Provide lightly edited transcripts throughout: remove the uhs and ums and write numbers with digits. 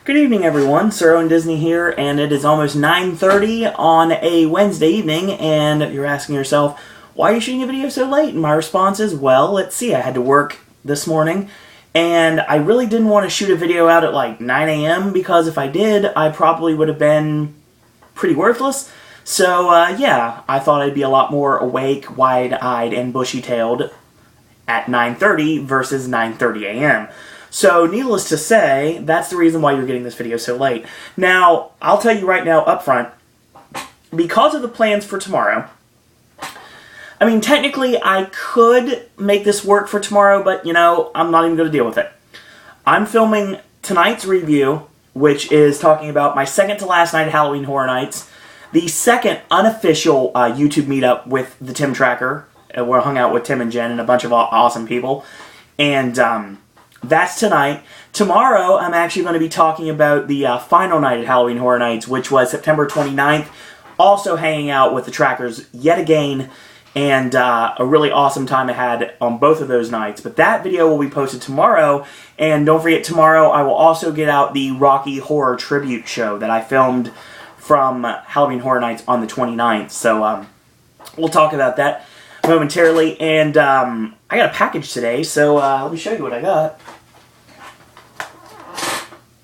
Good evening, everyone. Sir Owen Disney here, and it is almost 9:30 on a Wednesday evening, and you're asking yourself, why are you shooting a video so late? And my response is, well, let's see, I had to work this morning, and I really didn't want to shoot a video out at like 9 a.m. because if I did, I probably would have been pretty worthless. So, yeah, I thought I'd be a lot more awake, wide-eyed, and bushy-tailed at 9:30 versus 9:30 a.m. So, needless to say, that's the reason why you're getting this video so late. Now, I'll tell you right now up front, because of the plans for tomorrow, I mean, technically, I could make this work for tomorrow, but, you know, I'm not even going to deal with it. I'm filming tonight's review, which is talking about my second to last night of Halloween Horror Nights, the second unofficial YouTube meetup with the Tim Tracker. Where I hung out with Tim and Jenn and a bunch of awesome people. And that's tonight. Tomorrow, I'm actually going to be talking about the final night at Halloween Horror Nights, which was September 29th. Also hanging out with the Trackers yet again. And a really awesome time I had on both of those nights. But that video will be posted tomorrow. And don't forget, tomorrow I will also get out the Rocky Horror Tribute show that I filmed from Halloween Horror Nights on the 29th. So we'll talk about that momentarily, and I got a package today, so let me show you what I got.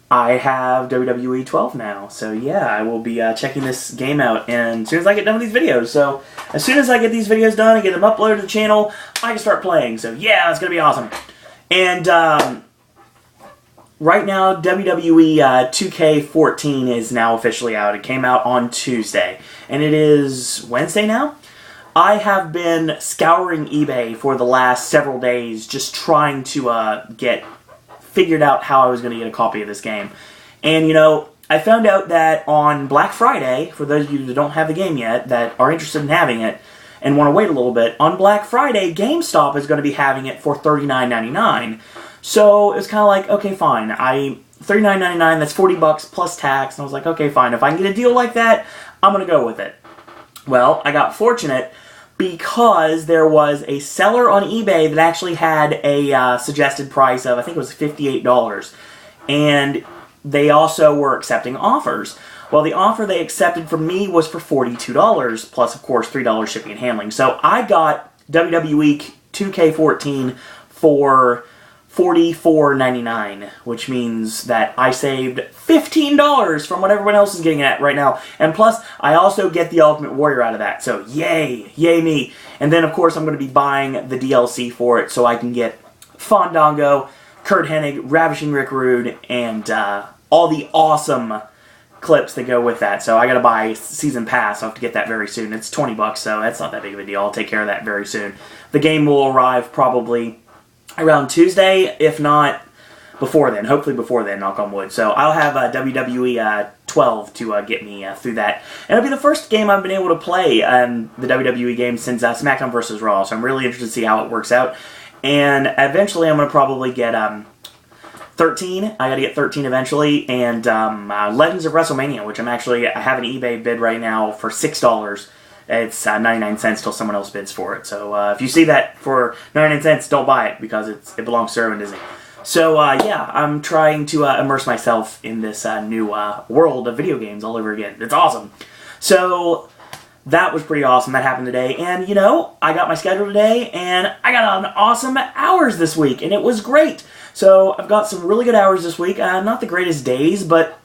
I have WWE 12 now, so yeah, I will be checking this game out, and as soon as I get done with these videos, so as soon as I get these videos done and get them uploaded to the channel, I can start playing, so yeah, it's going to be awesome. And right now, WWE 2K14 is now officially out. It came out on Tuesday, and it is Wednesday now? I have been scouring eBay for the last several days just trying to get figured out how I was going to get a copy of this game. And, you know, I found out that on Black Friday, for those of you that don't have the game yet, that are interested in having it and want to wait a little bit, on Black Friday, GameStop is going to be having it for $39.99. So it was kind of like, okay, fine. $39.99, that's $40 plus tax. And I was like, okay, fine. If I can get a deal like that, I'm going to go with it. Well, I got fortunate because there was a seller on eBay that actually had a suggested price of, I think it was $58. And they also were accepting offers. Well, the offer they accepted from me was for $42, plus, of course, $3 shipping and handling. So I got WWE 2K14 for $44.99, which means that I saved $15 from what everyone else is getting at right now. And plus, I also get the Ultimate Warrior out of that. So, yay! Yay me! And then, of course, I'm going to be buying the DLC for it so I can get Fandango, Kurt Hennig, Ravishing Rick Rude, and all the awesome clips that go with that. So I got to buy Season Pass. I'll have to get that very soon. It's $20, so that's not that big of a deal. I'll take care of that very soon. The game will arrive probably around Tuesday, if not before then. Hopefully before then, knock on wood. So I'll have WWE 12 to get me through that. And it'll be the first game I've been able to play the WWE game since SmackDown vs. Raw. So I'm really interested to see how it works out. And eventually I'm going to probably get 13. I got to get 13 eventually. And Legends of WrestleMania, which I have an eBay bid right now for $6. It's 99 cents till someone else bids for it. So if you see that for 99 cents, don't buy it because it belongs to Sir Owen Disney. So yeah, I'm trying to immerse myself in this new world of video games all over again. It's awesome. So that was pretty awesome. That happened today. And, you know, I got my schedule today, and I got an awesome hours this week, and it was great. So I've got some really good hours this week. Not the greatest days, but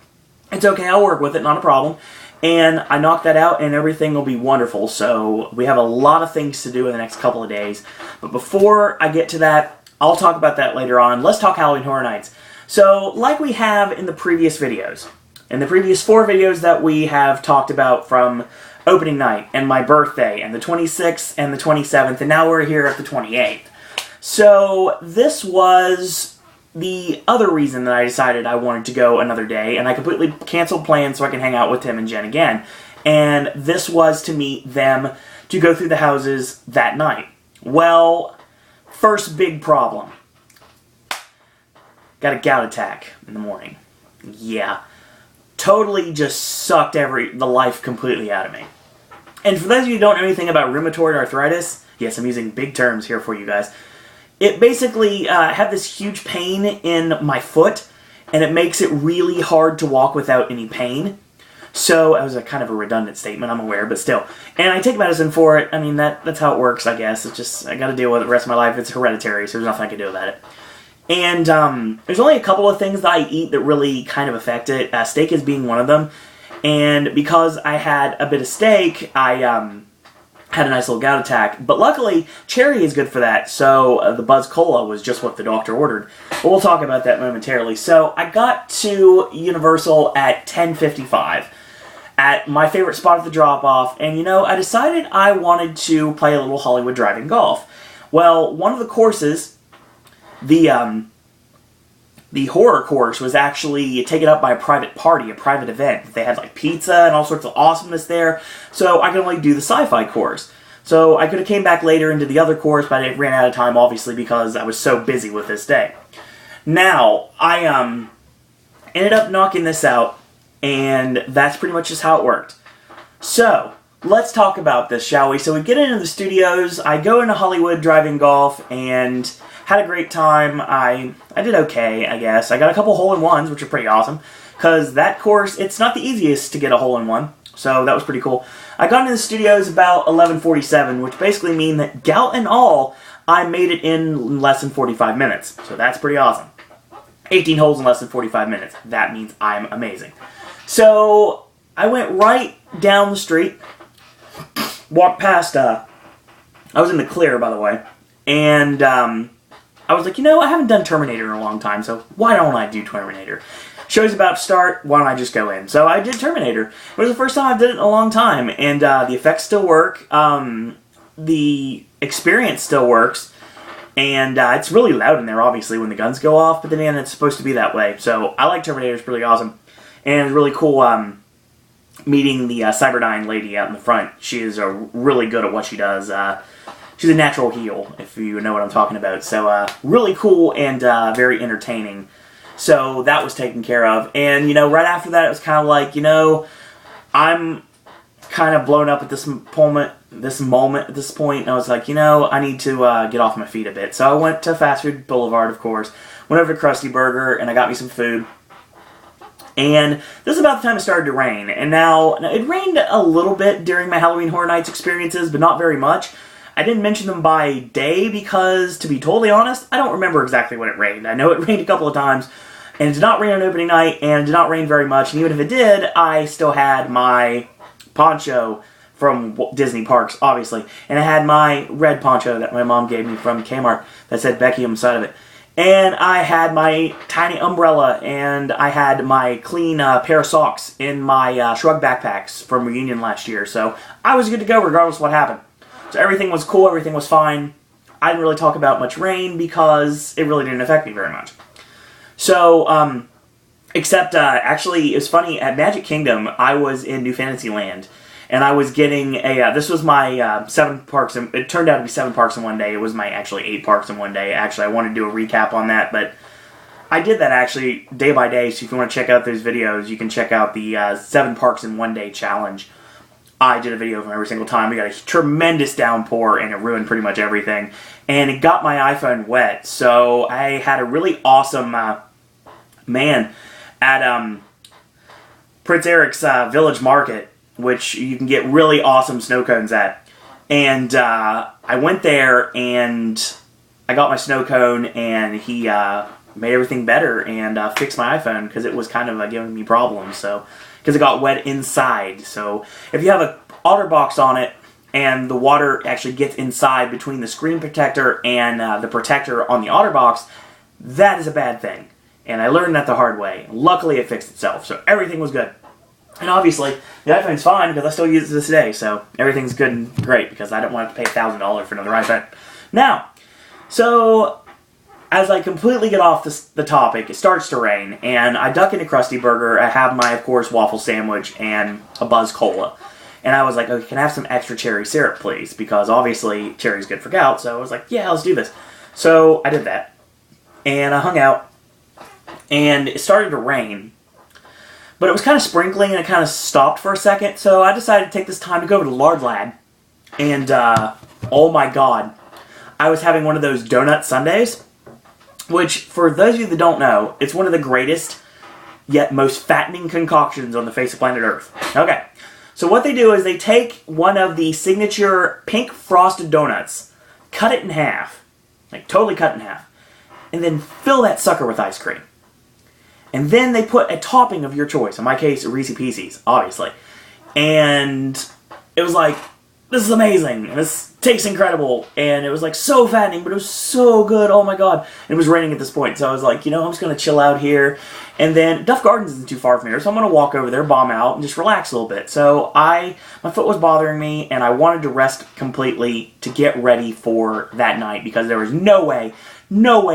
it's okay. I'll work with it. Not a problem. And I knocked that out, and everything will be wonderful. So we have a lot of things to do in the next couple of days. But before I get to that, I'll talk about that later on. Let's talk Halloween Horror Nights. So, like we have in the previous videos, in the previous 4 videos that we have talked about from opening night, and my birthday, and the 26th, and the 27th, and now we're here at the 28th. So, this was the other reason that I decided I wanted to go another day, and I completely canceled plans so I can hang out with Tim and Jenn again. And this was to meet them to go through the houses that night. Well, first big problem. Got a gout attack in the morning. Yeah. Totally just sucked the life completely out of me. And for those of you who don't know anything about rheumatoid arthritis, yes, I'm using big terms here for you guys. It basically had this huge pain in my foot, and it makes it really hard to walk without any pain. So, that was a kind of a redundant statement, I'm aware, but still. And I take medicine for it. I mean, that's how it works, I guess. It's just, I gotta deal with it the rest of my life. It's hereditary, so there's nothing I can do about it. And there's only a couple of things that I eat that really kind of affect it. Steak is being one of them. And because I had a bit of steak, I had a nice little gout attack. But luckily, cherry is good for that. So the Buzz Cola was just what the doctor ordered. But we'll talk about that momentarily. So I got to Universal at 10:55 at my favorite spot at the drop-off. And, you know, I decided I wanted to play a little Hollywood driving golf. Well, one of the courses, the horror course, was actually taken up by a private party, a private event. They had like pizza and all sorts of awesomeness there, so I could only do the sci-fi course. So I could have came back later into the other course, but I ran out of time, obviously, because I was so busy with this day. Now, I ended up knocking this out, and that's pretty much just how it worked. So, let's talk about this, shall we? So we get into the studios, I go into Hollywood driving golf, and had a great time. I did okay, I guess. I got a couple hole-in-ones, which are pretty awesome, because that course, it's not the easiest to get a hole-in-one, so that was pretty cool. I got into the studios about 11:47, which basically mean that, gout and all, I made it in less than 45 minutes, so that's pretty awesome. 18 holes in less than 45 minutes. That means I'm amazing. So, I went right down the street, walked past, I was in the clear, by the way, and, I was like, you know, I haven't done Terminator in a long time, so why don't I do Terminator? Show's about to start, why don't I just go in? So I did Terminator. It was the first time I did it in a long time, and the effects still work, the experience still works, and it's really loud in there, obviously, when the guns go off, but then again, it's supposed to be that way. So I like Terminator, it's really awesome, and it's really cool meeting the Cyberdyne lady out in the front. She is really good at what she does. She's a natural heel, if you know what I'm talking about. So, really cool and very entertaining. So, that was taken care of. And, you know, right after that, it was kind of like, you know, I'm kind of blown up at this moment at this point. And I was like, you know, I need to get off my feet a bit. So, I went to Fast Food Boulevard, of course. Went over to Krusty Burger, and I got me some food. And this is about the time it started to rain. And now it rained a little bit during my Halloween Horror Nights experiences, but not very much. I didn't mention them by day because, to be totally honest, I don't remember exactly when it rained. I know it rained a couple of times, and it did not rain on opening night, and it did not rain very much, and even if it did, I still had my poncho from Disney Parks, obviously, and I had my red poncho that my mom gave me from Kmart that said Becky on the side of it. And I had my tiny umbrella, and I had my clean pair of socks in my Shrug backpacks from Reunion last year, so I was good to go regardless of what happened. So everything was cool, everything was fine. I didn't really talk about much rain because it really didn't affect me very much. So, except, actually, it was funny, at Magic Kingdom, I was in New Fantasyland, and I was getting a, this was my 7 parks, it turned out to be 7 parks in one day. It was my, actually, 8 parks in one day. Actually, I wanted to do a recap on that, but I did that, actually, day by day, so if you want to check out those videos, you can check out the 7 parks in one day challenge. I did a video from every single time. We got a tremendous downpour, and it ruined pretty much everything. And it got my iPhone wet, so I had a really awesome man at Prince Eric's Village Market, which you can get really awesome snow cones at. And I went there, and I got my snow cone, and he made everything better and fixed my iPhone, because it was kind of giving me problems, so... because it got wet inside. So if you have an OtterBox on it and the water actually gets inside between the screen protector and the protector on the OtterBox, that is a bad thing. And I learned that the hard way. Luckily it fixed itself, so everything was good. And obviously, the iPhone's fine because I still use it to this day, so everything's good and great because I don't want to pay $1,000 for another iPhone. Now, so... as I completely get off the topic, it starts to rain, and I duck into Krusty Burger. I have my, of course, waffle sandwich and a Buzz Cola. And I was like, okay, can I have some extra cherry syrup, please? Because obviously, cherry's good for gout, so I was like, yeah, let's do this. So I did that, and I hung out, and it started to rain. But it was kind of sprinkling, and it kind of stopped for a second, so I decided to take this time to go over to Lard Lad. And, oh my god, I was having one of those donut sundaes. Which, for those of you that don't know, it's one of the greatest yet most fattening concoctions on the face of planet Earth. Okay, so what they do is they take one of the signature pink frosted donuts, cut it in half, like totally cut it in half, and then fill that sucker with ice cream. And then they put a topping of your choice. In my case, Reese's Pieces, obviously. And it was like, this is amazing. This tastes incredible. And it was like so fattening, but it was so good. Oh my god. And it was raining at this point. So I was like, you know, I'm just going to chill out here. And then Duff Gardens isn't too far from here. So I'm going to walk over there, bomb out, and just relax a little bit. So my foot was bothering me, and I wanted to rest completely to get ready for that night. Because there was no way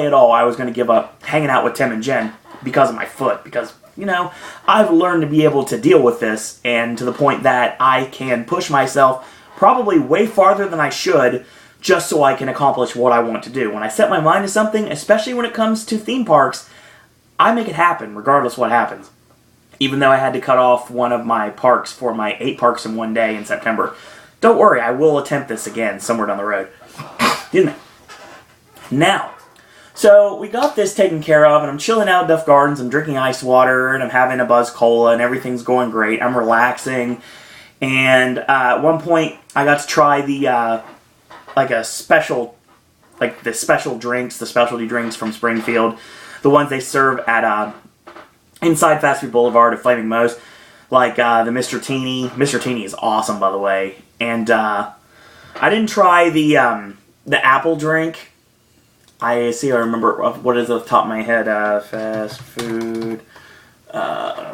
at all I was going to give up hanging out with Tim and Jen because of my foot. Because, you know, I've learned to be able to deal with this, and to the point that I can push myself probably way farther than I should just so I can accomplish what I want to do. When I set my mind to something, especially when it comes to theme parks, I make it happen regardless what happens. Even though I had to cut off one of my parks for my 8 parks in one day in September. Don't worry, I will attempt this again somewhere down the road. Didn't I? Now, so we got this taken care of, and I'm chilling out at Duff Gardens. I'm drinking ice water, and I'm having a Buzz Cola, and everything's going great. I'm relaxing. And at one point, I got to try the, the special drinks, the specialty drinks from Springfield. The ones they serve at, inside Fast Food Boulevard at Flaming Moe's. Like, the Mr. Teeny. Mr. Teeny is awesome, by the way. And, I didn't try the apple drink. I remember, what is off the top of my head? Fast Food...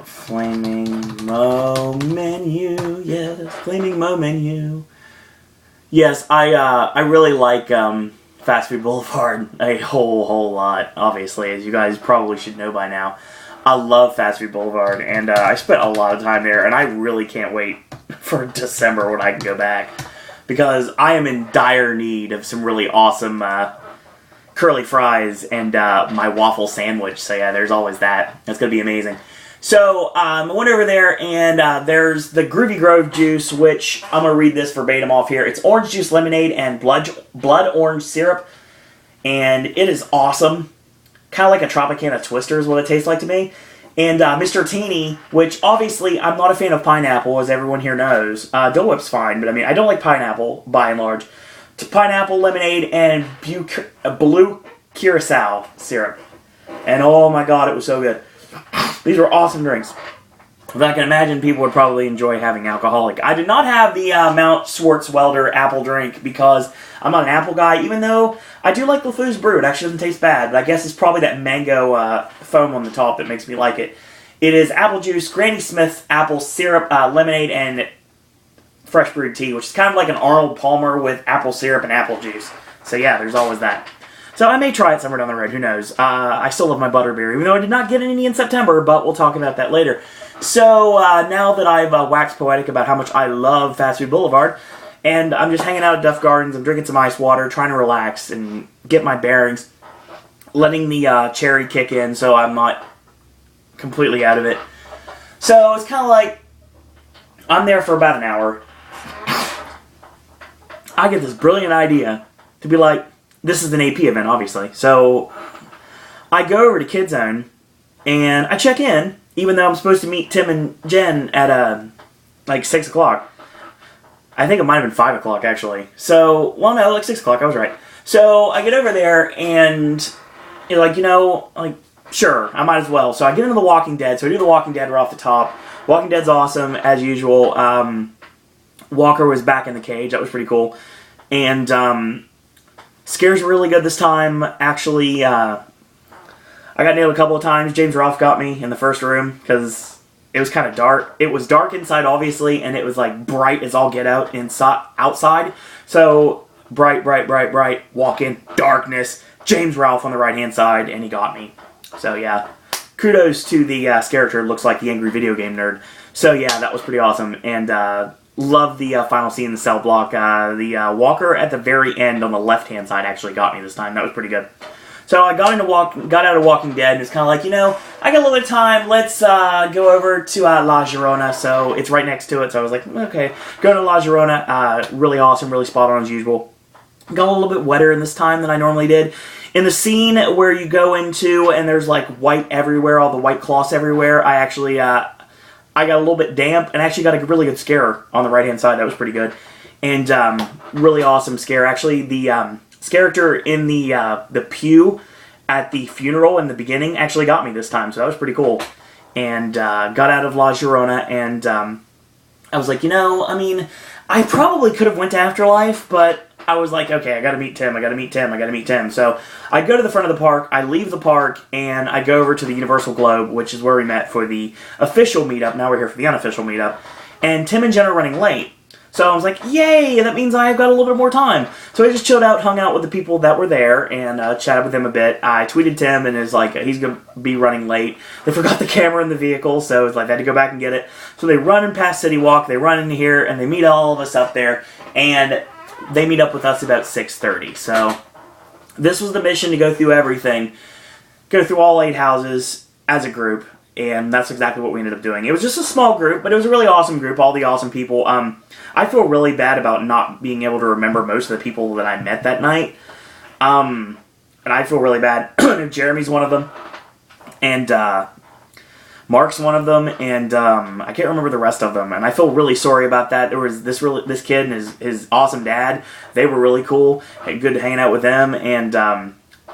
Flaming Moe menu, yes, Flaming Moe menu. Yes, I really like Fast Food Boulevard a whole lot, obviously, as you guys probably should know by now. I love Fast Food Boulevard, and I spent a lot of time there, and I really can't wait for December when I can go back, because I am in dire need of some really awesome curly fries and my waffle sandwich. So yeah, there's always that. That's going to be amazing. So I went over there, and there's the Groovy Grove juice, which I'm going to read this verbatim off here. It's orange juice, lemonade, and blood orange syrup, and it is awesome. Kind of like a Tropicana Twister is what it tastes like to me. And Mr. Teeny, which obviously I'm not a fan of pineapple, as everyone here knows. Dole Whip's fine, but I mean, I don't like pineapple, by and large. Pineapple, lemonade, and blue curacao syrup. And oh my god, it was so good. These were awesome drinks. If I can imagine, people would probably enjoy having alcoholic. I did not have the Mount Swartzwelder apple drink because I'm not an apple guy, even though I do like LeFou's brew. It actually doesn't taste bad, but I guess it's probably that mango foam on the top that makes me like it. It is apple juice, Granny Smith apple syrup, lemonade, and fresh brewed tea, which is kind of like an Arnold Palmer with apple syrup and apple juice. So yeah, there's always that. So I may try it somewhere down the road, who knows. I still love my butterbeer, even though I did not get any in September, but we'll talk about that later. So now that I've waxed poetic about how much I love Fast Food Boulevard, and I'm just hanging out at Duff Gardens, I'm drinking some ice water, trying to relax and get my bearings, letting the cherry kick in so I'm not completely out of it. So it's kind of like, I'm there for about an hour. I get this brilliant idea to be like, this is an AP event, obviously. So I go over to Kid Zone, and I check in, even though I'm supposed to meet Tim and Jen at, like, 6 o'clock. I think it might have been 5 o'clock, actually. So, well, no, like 6 o'clock, I was right. So I get over there, and, like, you know, like, sure, I might as well. So I get into The Walking Dead, so I do The Walking Dead right off the top. Walking Dead's awesome, as usual. Walker was back in the cage, that was pretty cool. And, scares were really good this time. Actually, I got nailed a couple of times. James Ralph got me in the first room because it was kind of dark. It was dark inside, obviously, and it was like bright as all get out outside. So bright, walk in, darkness. James Ralph on the right-hand side, and he got me. So yeah, kudos to the character. Looks like the angry video game nerd. So yeah, that was pretty awesome. And love the final scene in the cell block. The walker at the very end on the left-hand side actually got me this time. That was pretty good. So I got out of Walking Dead, and it's kind of like, you know, I got a little bit of time. Let's go over to La Llorona. So it's right next to it. So I was like, okay, going to La Llorona. Really awesome, really spot on as usual. Got a little bit wetter in this time than I normally did. In the scene where you go into and there's like white everywhere, all the white cloths everywhere, I actually, I got a little bit damp and actually got a really good scare on the right-hand side. That was pretty good. And really awesome scare. Actually, the character in the pew at the funeral in the beginning actually got me this time, so that was pretty cool. And got out of La Llorona, and I was like, you know, I mean, I probably could have went to Afterlife, but I was like, okay, I gotta meet Tim, I gotta meet Tim, I gotta meet Tim. So I go to the front of the park, I leave the park, and I go over to the Universal Globe, which is where we met for the official meetup. Now we're here for the unofficial meetup. And Tim and Jen are running late. So I was like, yay, that means I've got a little bit more time. So I just chilled out, hung out with the people that were there, and chatted with them a bit. I tweeted Tim, and is like, he's going to be running late. They forgot the camera in the vehicle, so it's like, they had to go back and get it. So they run in past City Walk, they run into here, and they meet all of us up there, and they meet up with us about 6:30. So this was the mission, to go through everything, go through all 8 houses as a group. And that's exactly what we ended up doing. It was just a small group, but it was a really awesome group, all the awesome people. I feel really bad about not being able to remember most of the people that I met that night. And I feel really bad. Jeremy's one of them. And Mark's one of them. And I can't remember the rest of them. And I feel really sorry about that. There was this kid and his awesome dad. They were really cool. Good hanging out with them. And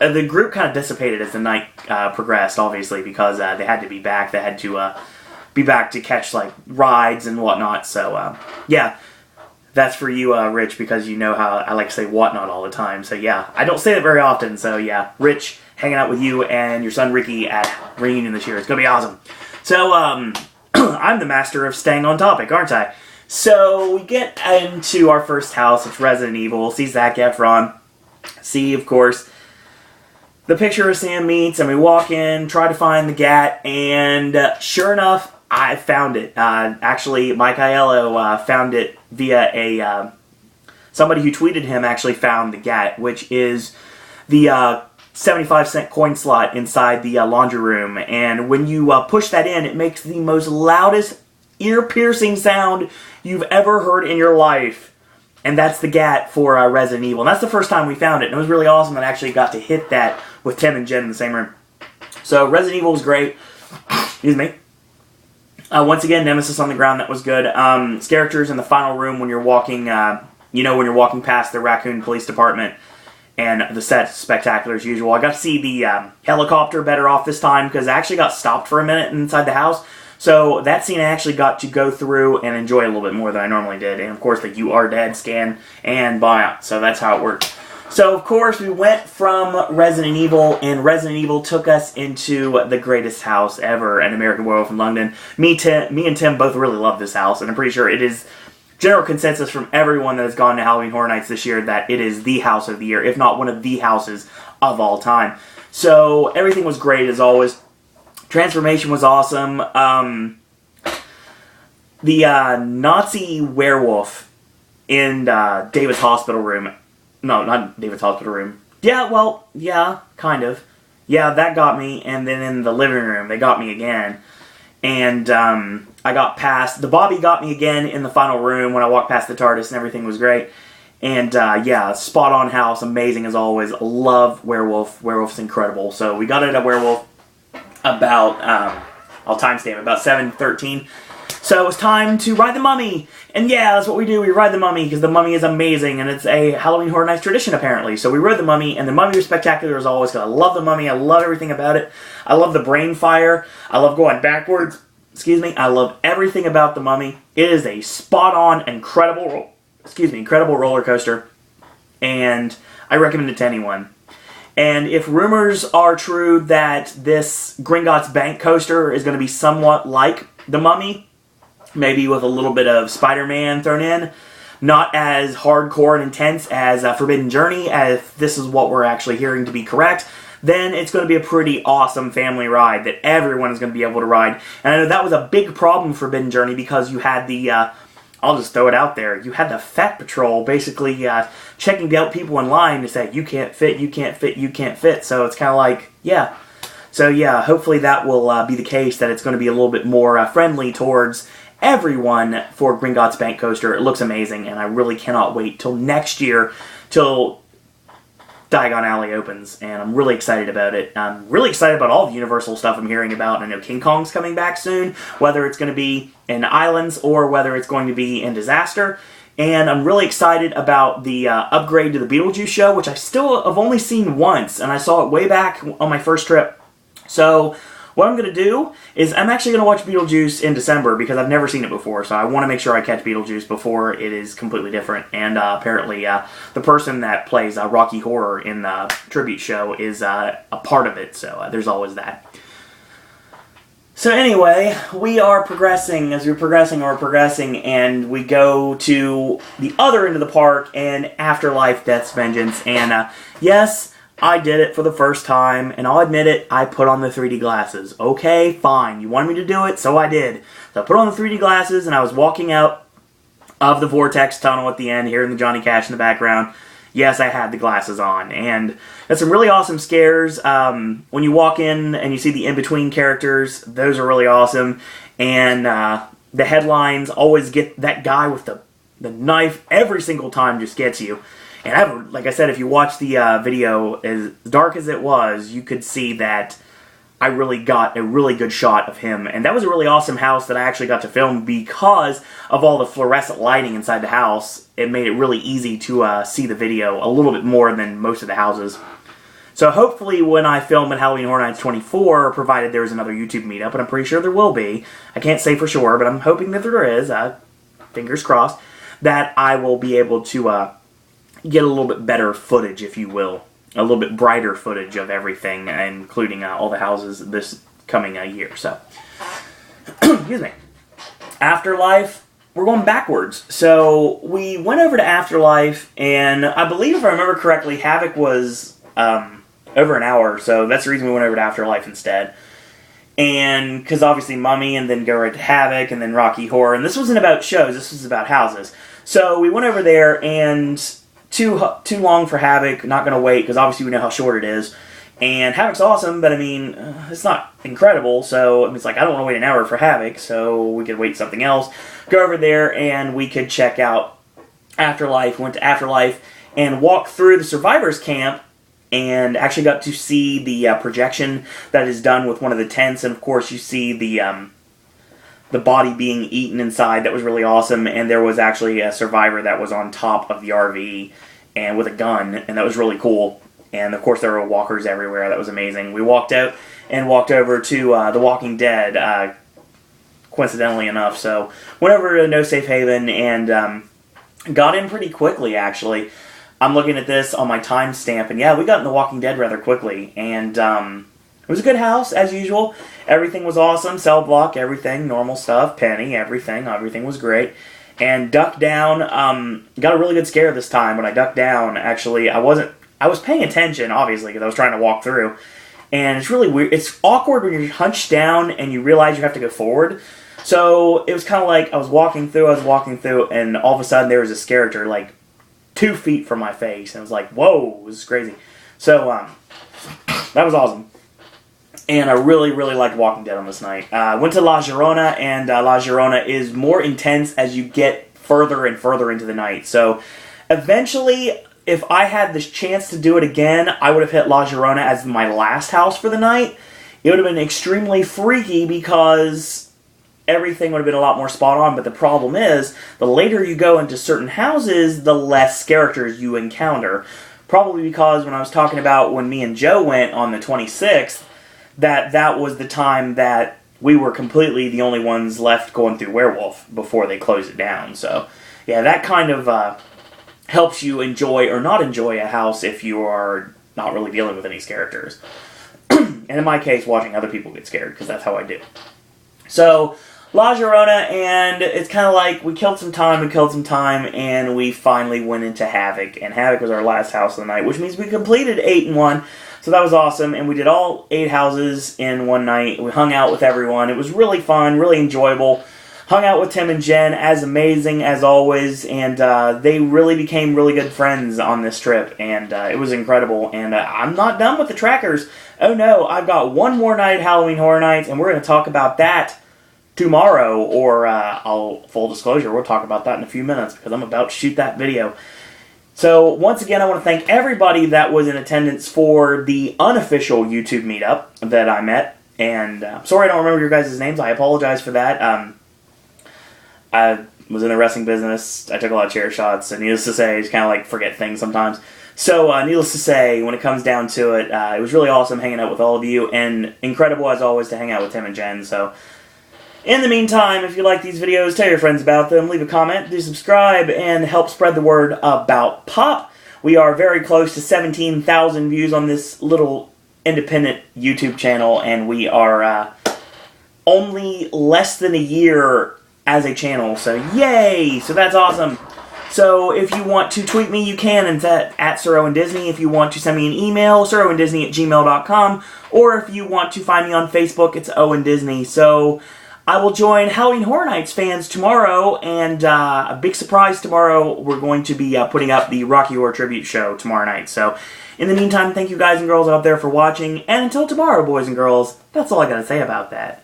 the group kind of dissipated as the night progressed, obviously, because they had to be back. They had to be back to catch like rides and whatnot. So yeah, that's for you, Rich, because you know how I like to say whatnot all the time. So yeah, I don't say that very often. So yeah, Rich, hanging out with you and your son Ricky at reunion this year. It's gonna be awesome. So I'm the master of staying on topic, aren't I? So we get into our first house. It's Resident Evil. See Zac Efron. See, of course, the picture of Sam Meats, and we walk in, try to find the GAT, and sure enough, I found it. Actually, Mike Aiello found it via somebody who tweeted him actually found the GAT, which is the 75-cent coin slot inside the laundry room. And when you push that in, it makes the most loudest, ear-piercing sound you've ever heard in your life. And that's the GAT for Resident Evil. And that's the first time we found it. And it was really awesome that I actually got to hit that with Tim and Jen in the same room. So Resident Evil was great. Excuse me. Once again, Nemesis on the ground, that was good. Characters in the final room when you're walking, when you're walking past the Raccoon Police Department. And the set's spectacular as usual. I got to see the helicopter better off this time because I actually got stopped for a minute inside the house. So that scene I actually got to go through and enjoy a little bit more than I normally did. And of course the You Are Dead scan and buyout. So that's how it worked. So of course we went from Resident Evil, and Resident Evil took us into the greatest house ever, an American Werewolf in London. Me and Tim both really love this house, and I'm pretty sure it is general consensus from everyone that has gone to Halloween Horror Nights this year that it is the house of the year, if not one of the houses of all time. So everything was great as always. Transformation was awesome. The Nazi werewolf in David's hospital room. No, not David's hospital room. Yeah, well, yeah, kind of. Yeah, that got me. And then in the living room, they got me again. And I got past... The Bobby got me again in the final room when I walked past the TARDIS and everything was great. And yeah, spot on house, amazing as always. Love Werewolf. Werewolf's incredible. So we got it at Werewolf about, I'll timestamp, about 7:13. So it was time to ride the Mummy. And yeah, that's what we do. We ride the Mummy because the Mummy is amazing. And it's a Halloween Horror Nights tradition, apparently. So we rode the Mummy, and the Mummy was spectacular as always because I love the Mummy. I love everything about it. I love the brain fire. I love going backwards. Excuse me. I love everything about the Mummy. It is a spot-on, incredible roller coaster. And I recommend it to anyone. And if rumors are true that this Gringotts Bank coaster is going to be somewhat like the Mummy, maybe with a little bit of Spider-Man thrown in, not as hardcore and intense as Forbidden Journey, as this is what we're actually hearing to be correct, then it's going to be a pretty awesome family ride that everyone is going to be able to ride. And I know that was a big problem for Forbidden Journey because you had the... I'll just throw it out there. You had the Fat Patrol basically checking out people in line to say, you can't fit, you can't fit, you can't fit. So it's kind of like, yeah. So yeah, hopefully that will be the case, that it's going to be a little bit more friendly towards everyone for Gringotts Bank Coaster. It looks amazing, and I really cannot wait till next year, till Diagon Alley opens, and I'm really excited about it. I'm really excited about all the Universal stuff I'm hearing about. I know King Kong's coming back soon, whether it's going to be in Islands or whether it's going to be in Disaster. And I'm really excited about the upgrade to the Beetlejuice show, which I still have only seen once, and I saw it way back on my first trip. So what I'm going to do is I'm actually going to watch Beetlejuice in December because I've never seen it before, so I want to make sure I catch Beetlejuice before it is completely different. And apparently the person that plays Rocky Horror in the tribute show is a part of it, so there's always that. So anyway, we are progressing. As we're progressing, and we go to the other end of the park, and Afterlife, Death's Vengeance. And yes, I did it for the first time, and I'll admit it, I put on the 3D glasses. Okay, fine, you wanted me to do it, so I did. So I put on the 3D glasses, and I was walking out of the Vortex Tunnel at the end, hearing the Johnny Cash in the background. Yes, I had the glasses on, and there's some really awesome scares. When you walk in and you see the in-between characters, those are really awesome. And the headlines always get that guy with the knife every single time just gets you. And like I said, if you watch the video, as dark as it was, you could see that I really got a really good shot of him. And that was a really awesome house that I actually got to film because of all the fluorescent lighting inside the house. It made it really easy to see the video a little bit more than most of the houses. So hopefully when I film at Halloween Horror Nights 24, provided there's another YouTube meetup, and I'm pretty sure there will be. I can't say for sure, but I'm hoping that there is, fingers crossed, that I will be able to get a little bit better footage, if you will. A little bit brighter footage of everything, including all the houses this coming year. So, excuse me. Afterlife, we're going backwards. So, we went over to Afterlife, and I believe, if I remember correctly, Havoc was over an hour, so that's the reason we went over to Afterlife instead. And, because obviously Mummy, and then go right to Havoc, and then Rocky Horror, and this wasn't about shows, this was about houses. So, we went over there, and too long for Havoc, not going to wait, because obviously we know how short it is. And Havoc's awesome, but I mean, it's not incredible, so I mean, it's like, I don't want to wait an hour for Havoc, so we could wait something else. Go over there, and we could check out Afterlife. Went to Afterlife, and walked through the Survivors Camp, and actually got to see the projection that is done with one of the tents, and of course you see the body being eaten inside. That was really awesome, and there was actually a survivor that was on top of the RV and with a gun, and that was really cool. And of course there were walkers everywhere. That was amazing. We walked out and walked over to The Walking Dead, coincidentally enough. So went over to No Safe Haven and got in pretty quickly, actually. I'm looking at this on my timestamp, and yeah, we got in The Walking Dead rather quickly, and it was a good house, as usual. Everything was awesome. Cell block, everything, normal stuff. Penny, everything was great. And ducked down, got a really good scare this time when I ducked down. Actually, I was paying attention, obviously, because I was trying to walk through. And it's really weird. It's awkward when you're hunched down and you realize you have to go forward. So it was kind of like I was walking through, and all of a sudden there was this character like 2 feet from my face. And I was like, whoa, this is crazy. So that was awesome. And I really, really liked Walking Dead on this night. Went to La Llorona, and La Llorona is more intense as you get further and further into the night. So, eventually, if I had the chance to do it again, I would have hit La Llorona as my last house for the night. It would have been extremely freaky because everything would have been a lot more spot on. But the problem is, the later you go into certain houses, the less characters you encounter. Probably because when I was talking about when me and Joe went on the 26th, that was the time that we were completely the only ones left going through Werewolf before they closed it down. So, yeah, that kind of helps you enjoy or not enjoy a house if you are not really dealing with any characters. And in my case, watching other people get scared, because that's how I do. So, La Llorona, and it's kind of like we killed some time, and we finally went into Havoc. And Havoc was our last house of the night, which means we completed 8 in 1. So that was awesome, and we did all 8 houses in one night. We hung out with everyone. It was really fun, really enjoyable. Hung out with Tim and Jenn, as amazing as always, and they really became really good friends on this trip, and it was incredible. And I'm not done with the trackers. Oh no, I've got one more night at Halloween Horror Nights, and we're going to talk about that tomorrow, or full disclosure, we'll talk about that in a few minutes, because I'm about to shoot that video. So, once again, I want to thank everybody that was in attendance for the unofficial YouTube meetup that I met. And sorry I don't remember your guys' names. I apologize for that. I was in the wrestling business. I took a lot of chair shots. And needless to say, I just kind of like forget things sometimes. So, needless to say, when it comes down to it, it was really awesome hanging out with all of you. And incredible, as always, to hang out with Tim and Jen. So, in the meantime, if you like these videos, tell your friends about them, leave a comment, do subscribe, and help spread the word about Pop. We are very close to 17,000 views on this little independent YouTube channel, and we are only less than a year as a channel, so yay! So that's awesome. So if you want to tweet me, you can, at Sir Owen Disney. If you want to send me an email, sirowen@gmail.com, or if you want to find me on Facebook, it's Owen Disney. So I will join Halloween Horror Nights fans tomorrow, and a big surprise tomorrow, we're going to be putting up the Rocky Horror Tribute Show tomorrow night. So, in the meantime, thank you guys and girls out there for watching, and until tomorrow, boys and girls, that's all I gotta say about that.